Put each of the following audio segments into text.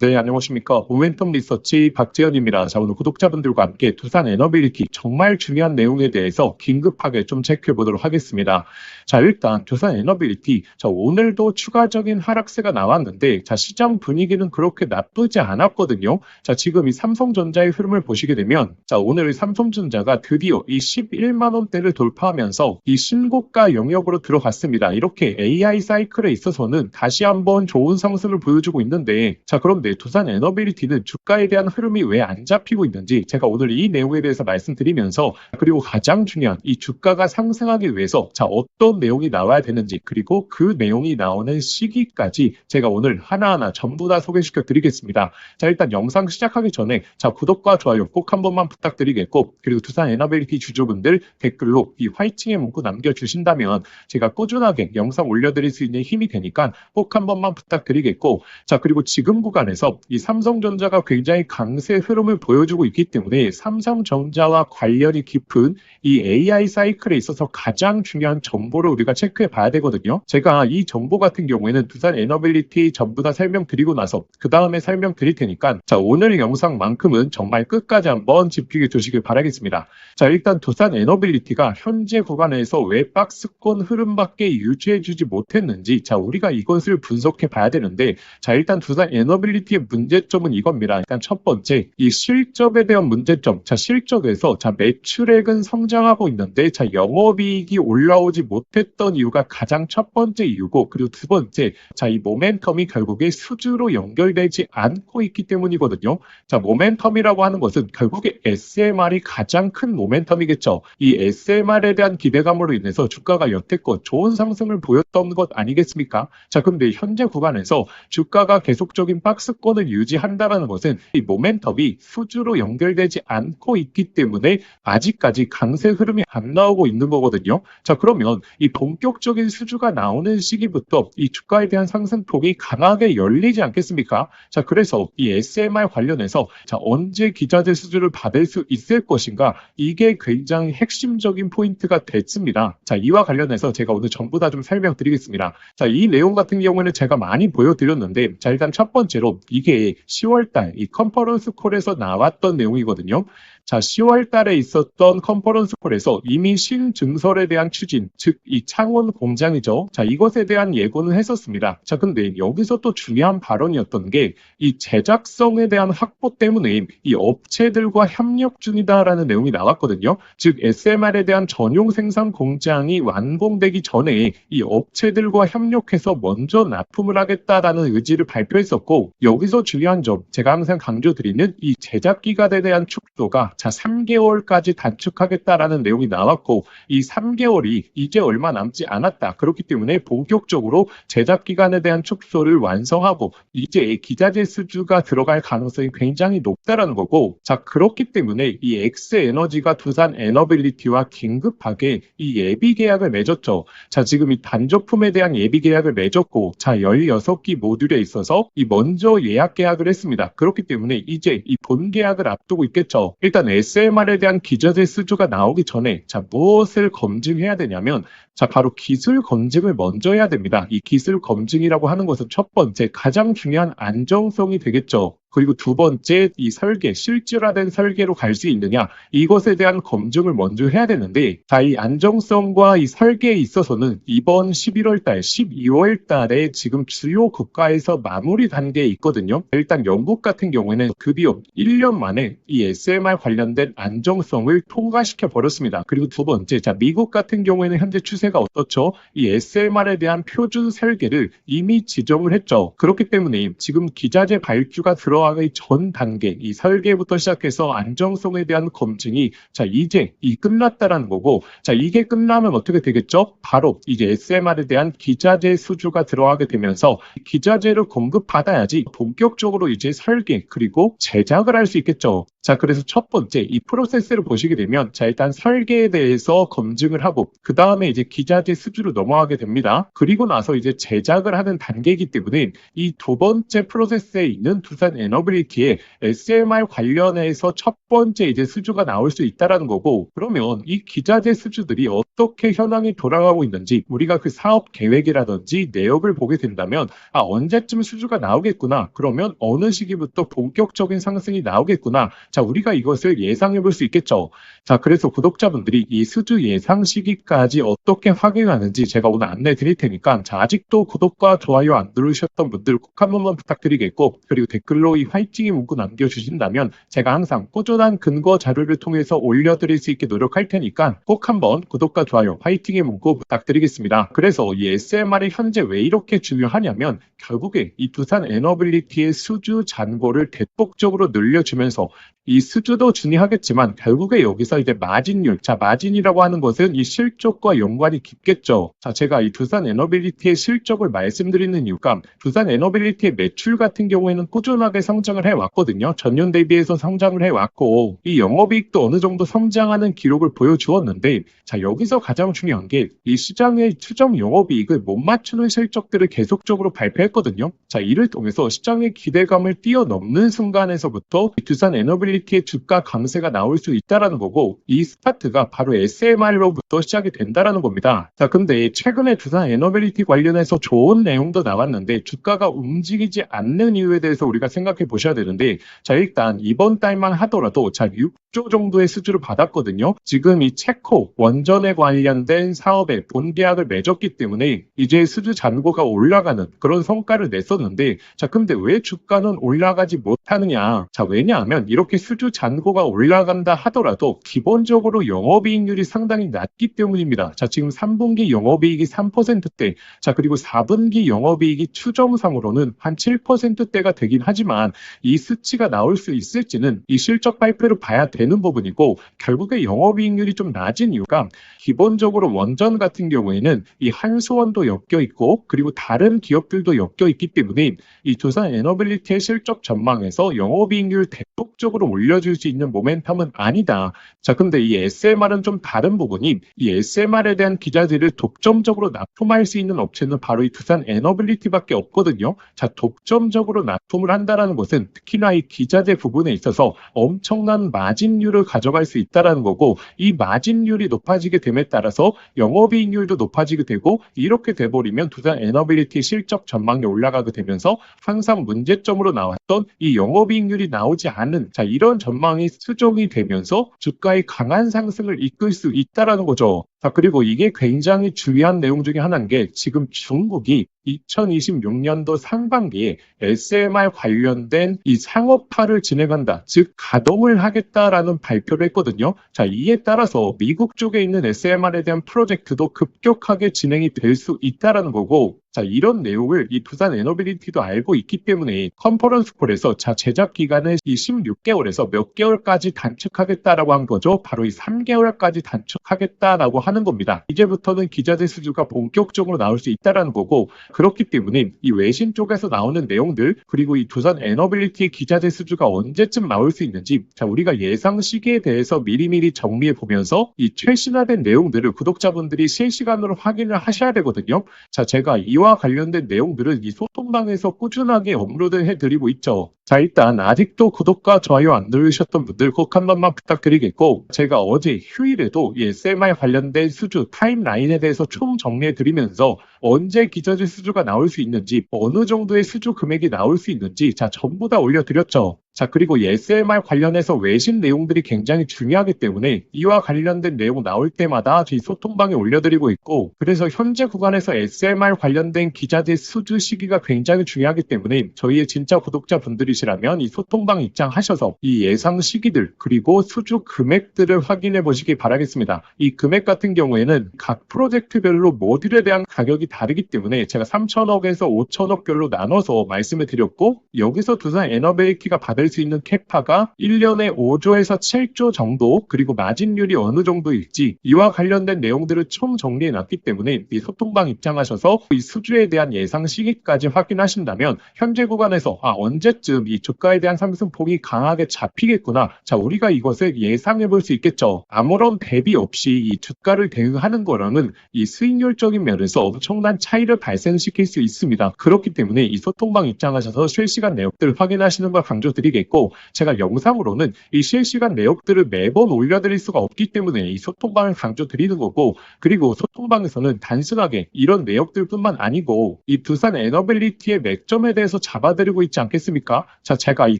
네, 안녕하십니까. 모멘텀 리서치 박재현입니다. 자, 오늘 구독자분들과 함께 두산 에너빌리티 정말 중요한 내용에 대해서 긴급하게 좀 체크해 보도록 하겠습니다. 자, 일단 두산 에너빌리티, 자, 오늘도 추가적인 하락세가 나왔는데, 자, 시장 분위기는 그렇게 나쁘지 않았거든요. 자, 지금 이 삼성전자의 흐름을 보시게 되면, 자, 오늘 삼성전자가 드디어 이 11만 원대를 돌파하면서 이 신고가 영역으로 들어갔습니다. 이렇게 AI 사이클에 있어서는 다시 한번 좋은 상승을 보여주고 있는데, 자, 그런데 두산 에너빌리티는 주가에 대한 흐름이 왜 안 잡히고 있는지 제가 오늘 이 내용에 대해서 말씀드리면서, 그리고 가장 중요한 이 주가가 상승하기 위해서 자, 어떤 내용이 나와야 되는지, 그리고 그 내용이 나오는 시기까지 제가 오늘 하나하나 전부 다 소개시켜 드리겠습니다. 자, 일단 영상 시작하기 전에 자, 구독과 좋아요 꼭 한 번만 부탁드리겠고, 그리고 두산 에너빌리티 주주분들 댓글로 이 화이팅의 문구 남겨주신다면 제가 꾸준하게 영상 올려드릴 수 있는 힘이 되니까 꼭 한 번만 부탁드리겠고, 자, 그리고 지금 구간에서 이 삼성전자가 굉장히 강세 흐름을 보여주고 있기 때문에 삼성전자와 관련이 깊은 이 AI 사이클에 있어서 가장 중요한 정보를 우리가 체크해 봐야 되거든요. 제가 이 정보 같은 경우에는 두산 에너빌리티 전부 다 설명드리고 나서 그 다음에 설명드릴 테니까, 자, 오늘의 영상만큼은 정말 끝까지 한번 집중해 주시길 바라겠습니다. 자, 일단 두산 에너빌리티가 현재 구간에서 왜 박스권 흐름밖에 유지해 주지 못했는지, 자, 우리가 이것을 분석해 봐야 되는데, 자, 일단 두산 에너빌리티의 문제점은 이겁니다. 일단 첫 번째, 이 실적에 대한 문제점. 자, 실적에서 자, 매출액은 성장하고 있는데 자, 영업이익이 올라오지 못했던 이유가 가장 첫 번째 이유고, 그리고 두 번째, 자, 이 모멘텀이 결국에 수주로 연결되지 않고 있기 때문이거든요. 자, 모멘텀이라고 하는 것은 결국에 SMR이 가장 큰 모멘텀이겠죠. 이 SMR에 대한 기대감으로 인해서 주가가 여태껏 좋은 상승을 보였던 것 아니겠습니까? 자, 근데 현재 구간에서 주가가 계속적인 박스권을 유지한다는 것은 이 모멘텀이 수주로 연결되지 않고 있기 때문에 아직까지 강세 흐름이 안 나오고 있는 거거든요. 자, 그러면 이 본격적인 수주가 나오는 시기부터 이 주가에 대한 상승폭이 강하게 열리지 않겠습니까? 자, 그래서 이 SMR 관련해서 자, 언제 기자재 수주를 받을 수 있을 것인가, 이게 굉장히 핵심적인 포인트가 됐습니다. 자, 이와 관련해서 제가 오늘 전부 다 좀 설명드리겠습니다. 자, 이 내용 같은 경우에는 제가 많이 보여드렸는데, 자, 일단 첫 번째로 이게 10월달 이 컨퍼런스 콜에서 나왔던 내용이거든요. 자, 10월 달에 있었던 컨퍼런스 콜에서 이미 신증설에 대한 추진, 즉 이 창원 공장이죠. 자, 이것에 대한 예고는 했었습니다. 자, 근데 여기서 또 중요한 발언이었던 게 이 제작성에 대한 확보 때문에 이 업체들과 협력 중이다라는 내용이 나왔거든요. 즉 SMR에 대한 전용 생산 공장이 완공되기 전에 이 업체들과 협력해서 먼저 납품을 하겠다라는 의지를 발표했었고, 여기서 중요한 점, 제가 항상 강조드리는 이 제작 기간에 대한 축소가 자, 3개월까지 단축하겠다라는 내용이 나왔고, 이 3개월이 이제 얼마 남지 않았다. 그렇기 때문에 본격적으로 제작 기간에 대한 축소를 완성하고 이제 기자재 수주가 들어갈 가능성이 굉장히 높다라는 거고, 자, 그렇기 때문에 이 엑스에너지가 두산 에너빌리티와 긴급하게 이 예비 계약을 맺었죠. 자, 지금 이 단조품에 대한 예비 계약을 맺었고, 자, 16기 모듈에 있어서 이 먼저 예약 계약을 했습니다. 그렇기 때문에 이제 이 본 계약을 앞두고 있겠죠. 일단 SMR에 대한 기자재 수주가 나오기 전에 자, 무엇을 검증해야 되냐면, 자, 바로 기술 검증을 먼저 해야 됩니다. 이 기술 검증이라고 하는 것은 첫 번째, 가장 중요한 안정성이 되겠죠. 그리고 두 번째, 이 설계, 실질화된 설계로 갈 수 있느냐, 이것에 대한 검증을 먼저 해야 되는데, 자, 이 안정성과 이 설계에 있어서는 이번 11월 달, 12월 달에 지금 주요 국가에서 마무리 단계에 있거든요. 일단 영국 같은 경우에는 급이요 1년 만에 이 SMR 관련된 안정성을 통과시켜 버렸습니다. 그리고 두 번째, 자, 미국 같은 경우에는 현재 추세가 어떻죠? 이 SMR에 대한 표준 설계를 이미 지정을 했죠. 그렇기 때문에 지금 기자재 발주가 들어가기 전 단계, 이 설계부터 시작해서 안정성에 대한 검증이 자, 이제 끝났다라는 거고, 자, 이게 끝나면 어떻게 되겠죠? 바로 이제 SMR에 대한 기자재 수주가 들어가게 되면서 기자재를 공급받아야지 본격적으로 이제 설계 그리고 제작을 할 수 있겠죠. 자, 그래서 첫 번째 이 프로세스를 보시게 되면 자, 일단 설계에 대해서 검증을 하고 그 다음에 이제 기자재 수주로 넘어가게 됩니다. 그리고 나서 이제 제작을 하는 단계이기 때문에 이 두 번째 프로세스에 있는 두산 에너빌리티의 SMR 관련해서 첫 번째 이제 수주가 나올 수 있다라는 거고, 그러면 이 기자재 수주들이 어떻게 현황이 돌아가고 있는지 우리가 그 사업 계획이라든지 내역을 보게 된다면 언제쯤 수주가 나오겠구나, 그러면 어느 시기부터 본격적인 상승이 나오겠구나, 자, 우리가 이것을 예상해 볼 수 있겠죠. 자, 그래서 구독자분들이 이 수주 예상 시기까지 어떻게 확인하는지 제가 오늘 안내 드릴 테니까, 자, 아직도 구독과 좋아요 안 누르셨던 분들 꼭 한 번만 부탁드리겠고, 그리고 댓글로 이 화이팅의 문구 남겨주신다면 제가 항상 꾸준한 근거 자료를 통해서 올려드릴 수 있게 노력할 테니까 꼭 한번 구독과 좋아요, 화이팅의 문구 부탁드리겠습니다. 그래서 이 SMR이 현재 왜 이렇게 중요하냐면, 결국에 이 두산 에너빌리티의 수주 잔고를 대폭적으로 늘려주면서 이 수주도 중요하겠지만 결국에 여기서 이제 마진율, 자, 마진이라고 하는 것은 이 실적과 연관이 깊겠죠. 자, 제가 이 두산 에너빌리티의 실적을 말씀드리는 이유가 두산 에너빌리티의 매출 같은 경우에는 꾸준하게 성장을 해왔거든요. 전년 대비해서 성장을 해왔고 이 영업이익도 어느 정도 성장하는 기록을 보여주었는데, 자, 여기서 가장 중요한 게 이 시장의 추정 영업이익을 못 맞추는 실적들을 계속적으로 발표했거든요. 자, 이를 통해서 시장의 기대감을 뛰어넘는 순간에서부터 이 두산 에너빌리티의 주가 강세가 나올 수 있다라는 거고, 이 스타트가 바로 SMR로부터 시작이 된다라는 겁니다. 자, 근데 최근에 두산 에너빌리티 관련해서 좋은 내용도 나왔는데 주가가 움직이지 않는 이유에 대해서 우리가 생각해 보셔야 되는데, 자, 일단 이번 달만 하더라도 자, 6조 정도의 수주를 받았거든요. 지금 이 체코 원전에 관련된 사업에 본계약을 맺었기 때문에 이제 수주 잔고가 올라가는 그런 성과를 냈었는데, 자, 근데 왜 주가는 올라가지 못하느냐? 자, 왜냐하면 이렇게 수주 잔고가 올라간다 하더라도 기본적으로 영업이익률이 상당히 낮기 때문입니다. 자, 지금 3분기 영업이익이 3%대, 자, 그리고 4분기 영업이익이 추정상으로는 한 7%대가 되긴 하지만 이 수치가 나올 수 있을지는 이 실적 발표를 봐야 되는 부분이고, 결국에 영업이익률이 좀 낮은 이유가 기본적으로 원전 같은 경우에는 이 한수원도 엮여 있고 그리고 다른 기업들도 엮여 있기 때문에 이 두산 에너빌리티의 실적 전망에서 영업이익률 대폭적으로 올려줄 수 있는 모멘텀은 아니다. 자, 근데 이 SMR은 좀 다른 부분이, 이 SMR에 대한 기자재를 독점적으로 납품할 수 있는 업체는 바로 이 두산 에너빌리티밖에 없거든요. 자, 독점적으로 납품을 한다는 것은 특히나 이 기자재 부분에 있어서 엄청난 마진율을 가져갈 수 있다는 거고, 이 마진율이 높아지게 됨에 따라서 영업이익률도 높아지게 되고, 이렇게 돼버리면 두산 에너빌리티 실적 전망이 올라가게 되면서 항상 문제점으로 나왔던 이 영업이익률이 나오지 않은, 자, 이런 전망이 수정이 되면서 주가의 강한 상승을 이끌 수 있다는 거죠. 자, 그리고 이게 굉장히 중요한 내용 중에 하나인 게, 지금 중국이 2026년도 상반기에 SMR 관련된 이 상업화를 진행한다, 즉 가동을 하겠다라는 발표를 했거든요. 자, 이에 따라서 미국 쪽에 있는 SMR에 대한 프로젝트도 급격하게 진행이 될 수 있다라는 거고, 자, 이런 내용을 이 두산 에너빌리티도 알고 있기 때문에 컨퍼런스 콜에서 자, 제작 기간을 이 16개월에서 몇 개월까지 단축하겠다라고 한 거죠. 바로 이 3개월까지 단축하겠다라고 하는 겁니다. 이제부터는 기자재 수주가 본격적으로 나올 수 있다라는 거고, 그렇기 때문에 이 외신 쪽에서 나오는 내용들, 그리고 이 두산 에너빌리티의 기자재 수주가 언제쯤 나올 수 있는지, 자, 우리가 예상 시기에 대해서 미리미리 정리해 보면서 이 최신화된 내용들을 구독자분들이 실시간으로 확인을 하셔야 되거든요. 자, 제가 이와 관련된 내용들은 이 소통방에서 꾸준하게 업로드 해드리고 있죠. 자, 일단 아직도 구독과 좋아요 안 누르셨던 분들 꼭 한 번만 부탁드리겠고, 제가 어제 휴일에도 이 SMR 관련된 수주 타임라인에 대해서 총 정리해 드리면서 언제 기자재 수주가 나올 수 있는지, 어느 정도의 수주 금액이 나올 수 있는지, 자, 전부 다 올려드렸죠. 자, 그리고 이 SMR 관련해서 외신 내용들이 굉장히 중요하기 때문에 이와 관련된 내용 나올 때마다 저희 소통방에 올려드리고 있고, 그래서 현재 구간에서 SMR 관련된 기자재 수주 시기가 굉장히 중요하기 때문에 저희의 진짜 구독자분들이시라면 이 소통방 입장하셔서 이 예상 시기들 그리고 수주 금액들을 확인해 보시기 바라겠습니다. 이 금액 같은 경우에는 각 프로젝트별로 모듈에 대한 가격이 다르기 때문에 제가 3천억에서 5천억별로 나눠서 말씀을 드렸고, 여기서 두산 에너빌리티가 받을 받을 수 있는 캐파가 1년에 5조에서 7조 정도, 그리고 마진율이 어느 정도일지 이와 관련된 내용들을 총 정리해 놨기 때문에 이 소통방 입장하셔서 이 수주에 대한 예상 시기까지 확인하신다면 현재 구간에서 언제쯤 이 주가에 대한 상승폭이 강하게 잡히겠구나. 자, 우리가 이것을 예상해 볼 수 있겠죠. 아무런 대비 없이 이 주가를 대응하는 거랑은 이 수익률적인 면에서 엄청난 차이를 발생시킬 수 있습니다. 그렇기 때문에 이 소통방 입장하셔서 실시간 내역들을 확인하시는 걸 강조드리겠고, 제가 영상으로는 이 실시간 내역들을 매번 올려드릴 수가 없기 때문에 이 소통방을 강조드리는 거고, 그리고 소통방에서는 단순하게 이런 내역들뿐만 아니고 이 두산 에너빌리티의 맥점에 대해서 잡아드리고 있지 않겠습니까? 자, 제가 이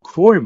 9월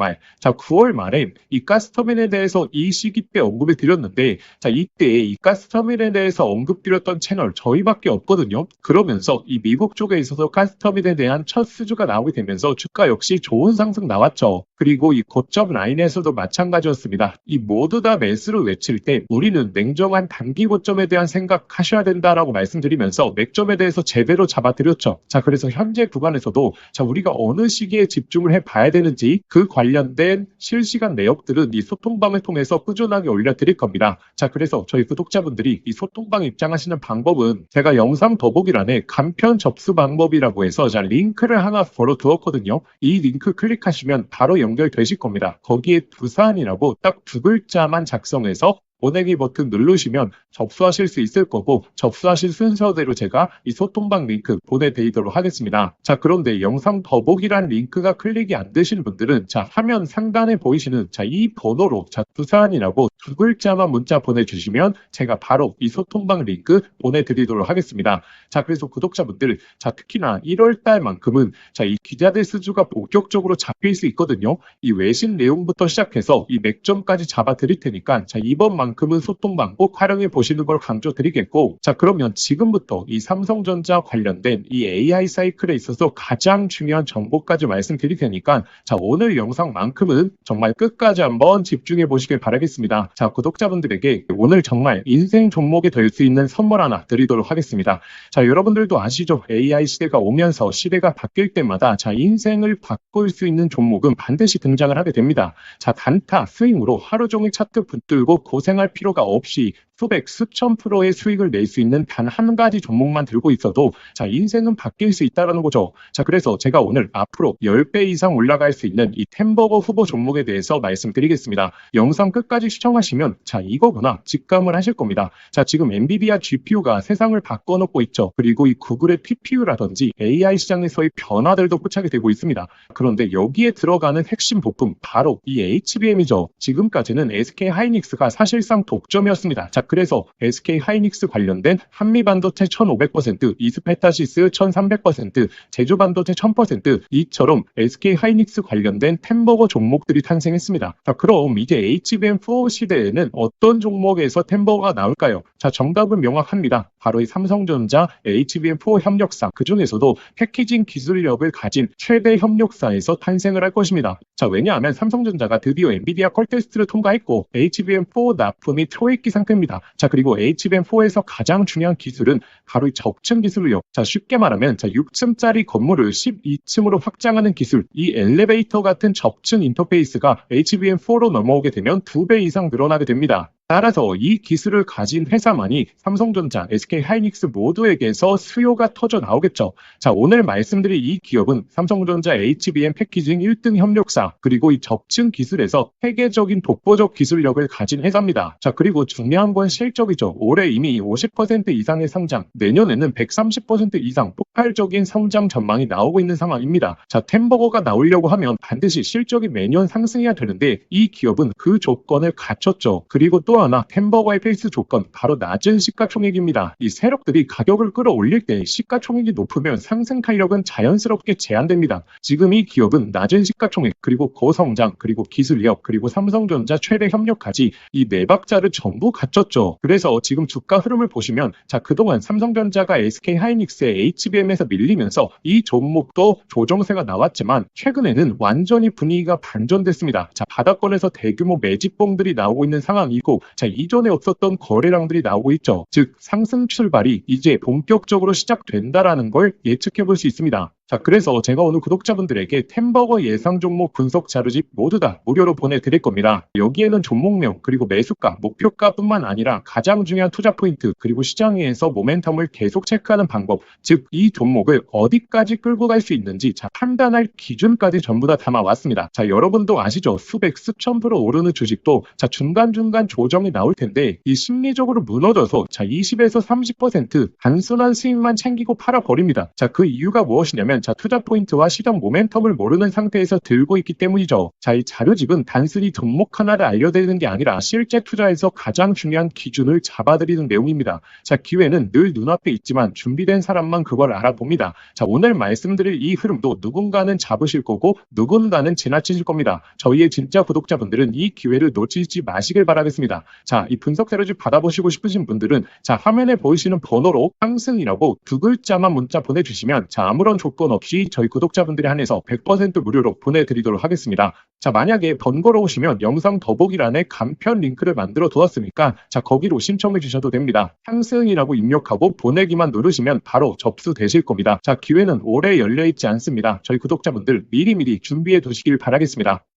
말에 이 가스터빈에 대해서 이 시기 때 언급을 드렸는데, 자, 이때 이 가스터빈에 대해서 언급드렸던 채널 저희밖에 없거든요. 그러면서 이 미국 쪽에 있어서 가스터빈에 대한 첫 수주가 나오게 되면서 주가 역시 좋은 상승 나왔죠. 그리고 이 고점 라인에서도 마찬가지였습니다. 이 모두 다 매수를 외칠 때 우리는 냉정한 단기 고점에 대한 생각하셔야 된다라고 말씀드리면서 맥점에 대해서 제대로 잡아드렸죠. 자, 그래서 현재 구간에서도 자, 우리가 어느 시기에 집중을 해봐야 되는지 그 관련된 실시간 내역들은 이 소통방을 통해서 꾸준하게 올려드릴 겁니다. 자, 그래서 저희 구독자분들이 이 소통방 입장하시는 방법은 제가 영상 더보기란에 간편 접수 방법이라고 해서 자, 링크를 하나 걸어두었거든요. 이 링크 클릭하시면 바로 연결되실 겁니다. 거기에 두산이라고 딱 두 글자만 작성해서 보내기 버튼 누르시면 접수하실 수 있을 거고, 접수하실 순서대로 제가 이 소통방 링크 보내드리도록 하겠습니다. 자, 그런데 영상 더보기란 링크가 클릭이 안 되시는 분들은 자, 화면 상단에 보이시는 자, 이 번호로 자, 두산이라고 두 글자만 문자 보내주시면 제가 바로 이 소통방 링크 보내드리도록 하겠습니다. 자, 그래서 구독자분들, 자, 특히나 1월 달만큼은 자, 이 기자재 수주가 본격적으로 잡힐 수 있거든요. 이 외신 내용부터 시작해서 이 맥점까지 잡아드릴 테니까 자, 이번만큼은 소통방 꼭 활용해 보시는 걸 강조드리겠고, 자, 그러면 지금부터 이 삼성전자 관련된 이 AI 사이클에 있어서 가장 중요한 정보까지 말씀드릴 테니까 자, 오늘 영상만큼은 정말 끝까지 한번 집중해 보시길 바라겠습니다. 자, 구독자분들에게 오늘 정말 인생 종목이 될 수 있는 선물 하나 드리도록 하겠습니다. 자, 여러분들도 아시죠? AI 시대가 오면서 시대가 바뀔 때마다 자, 인생을 바꿀 수 있는 종목은 반드시 등장을 하게 됩니다. 자, 단타 스윙으로 하루 종일 차트 붙들고 고생할 필요가 없이 수백, 수천 프로의 수익을 낼 수 있는 단 한 가지 종목만 들고 있어도 자, 인생은 바뀔 수 있다는 거죠. 자, 그래서 제가 오늘 앞으로 10배 이상 올라갈 수 있는 이 템버거 후보 종목에 대해서 말씀드리겠습니다. 영상 끝까지 시청하시면 자, 이거구나 직감을 하실 겁니다. 자, 지금 엔비디아 GPU가 세상을 바꿔놓고 있죠. 그리고 이 구글의 TPU라든지 AI 시장에서의 변화들도 포착이 되고 있습니다. 그런데 여기에 들어가는 핵심 부품 바로 이 HBM이죠. 지금까지는 SK 하이닉스가 사실상 독점이었습니다. 자, 그래서 SK 하이닉스 관련된 한미반도체 1500%, 이스페타시스 1300%, 제주반도체 1000% 이처럼 SK 하이닉스 관련된 템버거 종목들이 탄생했습니다. 자, 그럼 이제 HBM4 시대에는 어떤 종목에서 템버거가 나올까요? 자, 정답은 명확합니다. 바로 이 삼성전자 HBM4 협력사, 그 중에서도 패키징 기술력을 가진 최대 협력사에서 탄생을 할 것입니다. 자, 왜냐하면 삼성전자가 드디어 엔비디아 콜 테스트를 통과했고 HBM4 납품이 초읽기 상태입니다. 자, 그리고 HBM4에서 가장 중요한 기술은 바로 이 적층 기술이요. 자, 쉽게 말하면 자, 6층짜리 건물을 12층으로 확장하는 기술, 이 엘리베이터 같은 적층 인터페이스가 HBM4로 넘어오게 되면 2배 이상 늘어나게 됩니다. 따라서 이 기술을 가진 회사만이 삼성전자, SK 하이닉스 모두에게서 수요가 터져 나오겠죠. 자, 오늘 말씀드릴 이 기업은 삼성전자 HBM 패키징 1등 협력사, 그리고 이 적층 기술에서 세계적인 독보적 기술력을 가진 회사입니다. 자, 그리고 중요한 건 실적이죠. 올해 이미 50% 이상의 성장, 내년에는 130% 이상 폭발적인 성장 전망이 나오고 있는 상황입니다. 자, 템버거가 나오려고 하면 반드시 실적이 매년 상승해야 되는데 이 기업은 그 조건을 갖췄죠. 그리고 또 하나 템버거의 필수 조건, 바로 낮은 시가총액입니다. 이 세력들이 가격을 끌어올릴 때 시가총액이 높으면 상승 탄력은 자연스럽게 제한됩니다. 지금 이 기업은 낮은 시가총액, 그리고 고성장, 그리고 기술력, 그리고 삼성전자 최대 협력까지 이 네 박자를 전부 갖췄죠. 그래서 지금 주가 흐름을 보시면 자, 그동안 삼성전자가 SK 하이닉스의 HBM에서 밀리면서 이 종목도 조정세가 나왔지만 최근에는 완전히 분위기가 반전됐습니다. 자, 바닥권에서 대규모 매집봉들이 나오고 있는 상황이고, 자, 이전에 없었던 거래량들이 나오고 있죠. 즉 상승 출발이 이제 본격적으로 시작된다라는 걸 예측해 볼 수 있습니다. 자, 그래서 제가 오늘 구독자분들에게 템버거 예상 종목 분석 자료집 모두 다 무료로 보내드릴 겁니다. 여기에는 종목명, 그리고 매수가, 목표가뿐만 아니라 가장 중요한 투자 포인트, 그리고 시장에서 모멘텀을 계속 체크하는 방법, 즉 이 종목을 어디까지 끌고 갈 수 있는지 판단할 기준까지 전부 다 담아왔습니다. 자, 여러분도 아시죠? 수백, 수천 프로 오르는 주식도 중간중간 조정이 나올 텐데 이 심리적으로 무너져서 20에서 30% 단순한 수익만 챙기고 팔아버립니다. 자, 그 이유가 무엇이냐면 투자 포인트와 시장 모멘텀을 모르는 상태에서 들고 있기 때문이죠. 자, 이 자료집은 단순히 종목 하나를 알려드리는 게 아니라 실제 투자에서 가장 중요한 기준을 잡아드리는 내용입니다. 자, 기회는 늘 눈앞에 있지만 준비된 사람만 그걸 알아봅니다. 자, 오늘 말씀드릴 이 흐름도 누군가는 잡으실 거고 누군가는 지나치실 겁니다. 저희의 진짜 구독자분들은 이 기회를 놓치지 마시길 바라겠습니다. 자, 이 분석 자료집 받아보시고 싶으신 분들은 화면에 보이시는 번호로 상승이라고 두 글자만 문자 보내주시면 아무런 조건 없이 저희 구독자분들에 한해서 100% 무료로 보내드리도록 하겠습니다. 자, 만약에 번거로우시면 영상 더보기란에 간편 링크를 만들어 두었으니까 거기로 신청해 주셔도 됩니다. 상승이라고 입력하고 보내기만 누르시면 바로 접수되실 겁니다. 자, 기회는 오래 열려있지 않습니다. 저희 구독자분들 미리미리 준비해 두시길 바라겠습니다.